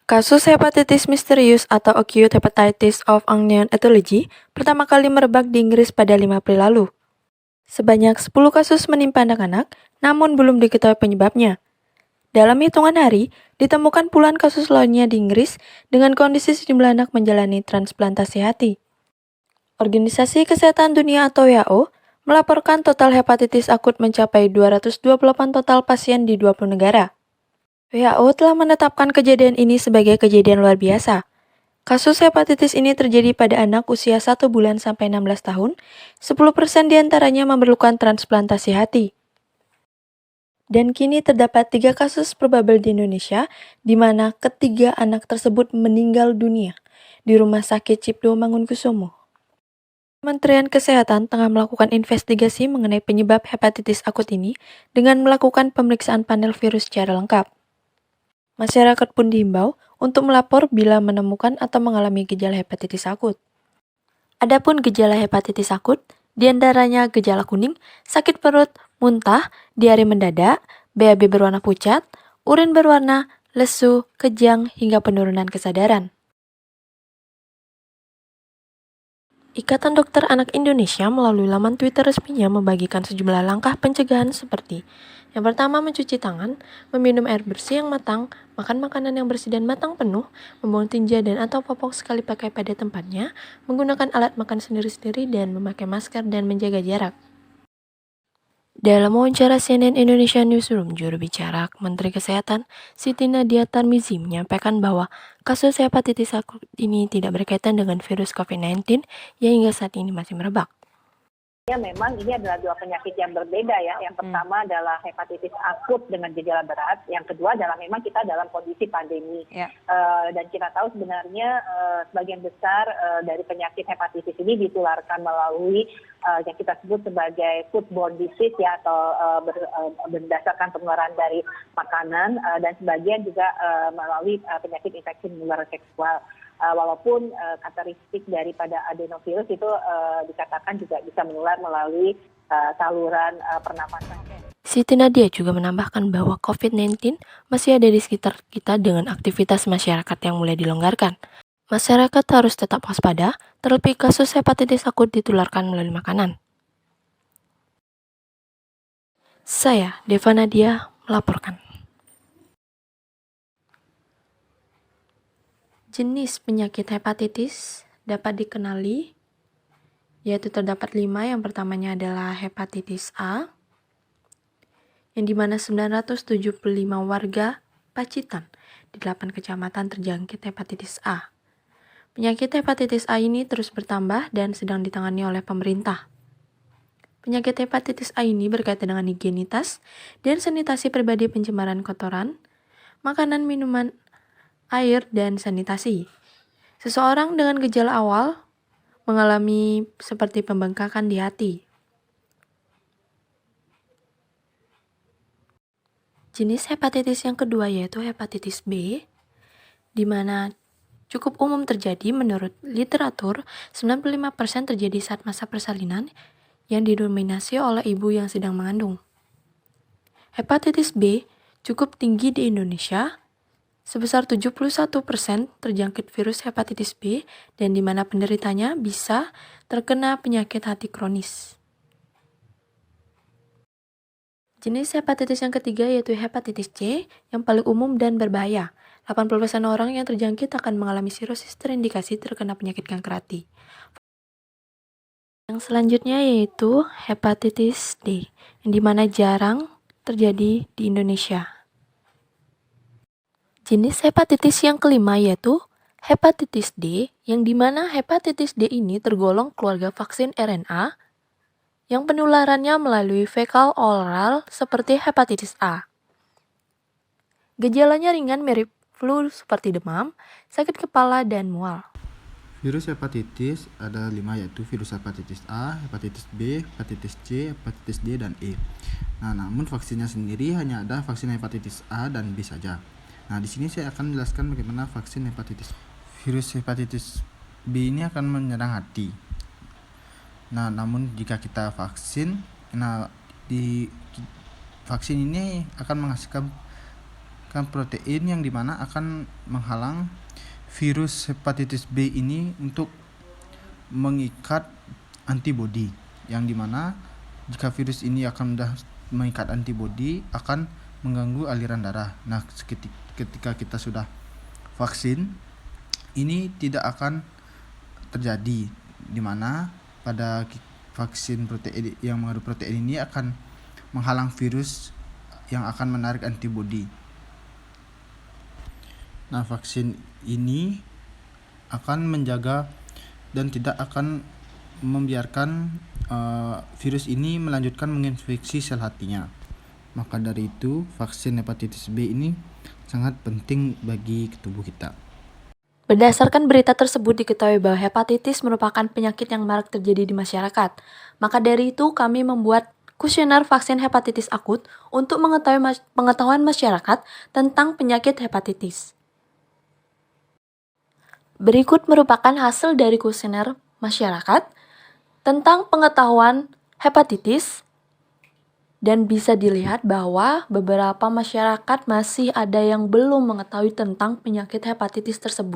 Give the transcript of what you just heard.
Kasus hepatitis misterius atau acute hepatitis of unknown etiology pertama kali merebak di Inggris pada 5 April lalu. Sebanyak 10 kasus menimpa anak-anak, namun belum diketahui penyebabnya. Dalam hitungan hari, ditemukan puluhan kasus lainnya di Inggris dengan kondisi sejumlah anak menjalani transplantasi hati. Organisasi Kesehatan Dunia atau WHO melaporkan total hepatitis akut mencapai 228 total pasien di 20 negara. WHO telah menetapkan kejadian ini sebagai kejadian luar biasa. Kasus hepatitis ini terjadi pada anak usia 1 bulan sampai 16 tahun, 10% diantaranya memerlukan transplantasi hati. Dan kini terdapat 3 kasus probable di Indonesia, di mana ketiga anak tersebut meninggal dunia di Rumah Sakit Cipto Mangunkusumo. Kementerian Kesehatan tengah melakukan investigasi mengenai penyebab hepatitis akut ini dengan melakukan pemeriksaan panel virus secara lengkap. Masyarakat pun diimbau untuk melapor bila menemukan atau mengalami gejala hepatitis akut. Adapun gejala hepatitis akut, diantaranya gejala kuning, sakit perut, muntah, diare mendadak, BAB berwarna pucat, urin berwarna, lesu, kejang, hingga penurunan kesadaran. Ikatan Dokter Anak Indonesia melalui laman Twitter resminya membagikan sejumlah langkah pencegahan seperti yang pertama, mencuci tangan, meminum air bersih yang matang, makan makanan yang bersih dan matang penuh, membuang tinja dan atau popok sekali pakai pada tempatnya, menggunakan alat makan sendiri-sendiri dan memakai masker dan menjaga jarak. Dalam wawancara CNN Indonesia Newsroom, juru bicara Menteri Kesehatan Siti Nadia Tarmizi menyampaikan bahwa kasus hepatitis akut ini tidak berkaitan dengan virus COVID-19 yang hingga saat ini masih merebak. Ya, memang ini adalah dua penyakit yang berbeda ya. Yang pertama adalah hepatitis akut dengan gejala berat. Yang kedua adalah memang kita dalam kondisi pandemi. Ya. Dan kita tahu sebenarnya sebagian besar dari penyakit hepatitis ini ditularkan melalui yang kita sebut sebagai foodborne disease ya, atau berdasarkan penularan dari makanan, dan sebagian juga melalui penyakit infeksi menular seksual. Walaupun karakteristik daripada adenovirus itu dikatakan juga bisa menular melalui saluran pernapasan. Siti Nadia juga menambahkan bahwa COVID-19 masih ada di sekitar kita dengan aktivitas masyarakat yang mulai dilonggarkan. Masyarakat harus tetap waspada, terlebih kasus hepatitis akut ditularkan melalui makanan. Saya, Deva Nadia, melaporkan. Jenis penyakit hepatitis dapat dikenali, yaitu terdapat 5. Yang pertamanya adalah hepatitis A, yang dimana 975 warga Pacitan di 8 kecamatan terjangkit hepatitis A. Penyakit hepatitis A ini terus bertambah dan sedang ditangani oleh pemerintah. Penyakit hepatitis A ini berkaitan dengan higienitas dan sanitasi pribadi, pencemaran kotoran, makanan, minuman, air, dan sanitasi. Seseorang dengan gejala awal mengalami seperti pembengkakan di hati. Jenis hepatitis yang kedua yaitu hepatitis B, di mana cukup umum terjadi menurut literatur. 95% terjadi saat masa persalinan yang didominasi oleh ibu yang sedang mengandung. Hepatitis B cukup tinggi di Indonesia, sebesar 71% terjangkit virus hepatitis B, dan di mana penderitanya bisa terkena penyakit hati kronis. Jenis hepatitis yang ketiga yaitu hepatitis C yang paling umum dan berbahaya. 80% orang yang terjangkit akan mengalami sirosis terindikasi terkena penyakit kanker hati. Yang selanjutnya yaitu hepatitis D, yang dimana jarang terjadi di Indonesia. Jenis hepatitis yang kelima yaitu hepatitis D, yang dimana hepatitis D ini tergolong keluarga vaksin RNA, yang penularannya melalui fekal oral seperti hepatitis A. Gejalanya ringan mirip flu seperti demam, sakit kepala, dan mual. Virus hepatitis ada 5 yaitu virus hepatitis A, hepatitis B, hepatitis C, hepatitis D, dan E. Nah, namun vaksinnya sendiri hanya ada vaksin hepatitis A dan B saja. Nah, di sini saya akan menjelaskan bagaimana vaksin hepatitis. Virus hepatitis B ini akan menyerang hati. Nah, namun jika kita vaksin, di vaksin ini akan menghasilkan kan protein yang dimana akan menghalang virus hepatitis B ini untuk mengikat antibodi, yang dimana jika virus ini akan mengikat antibodi akan mengganggu aliran darah. Nah, ketika kita sudah vaksin, ini tidak akan terjadi, dimana pada vaksin protein yang mengandung protein ini akan menghalang virus yang akan menarik antibodi. Nah, vaksin ini akan menjaga dan tidak akan membiarkan virus ini melanjutkan menginfeksi sel hatinya. Maka dari itu, vaksin hepatitis B ini sangat penting bagi tubuh kita. Berdasarkan berita tersebut diketahui bahwa hepatitis merupakan penyakit yang marak terjadi di masyarakat. Maka dari itu kami membuat kuesioner vaksin hepatitis akut untuk mengetahui pengetahuan masyarakat tentang penyakit hepatitis. Berikut merupakan hasil dari kuesioner masyarakat tentang pengetahuan hepatitis, dan bisa dilihat bahwa beberapa masyarakat masih ada yang belum mengetahui tentang penyakit hepatitis tersebut.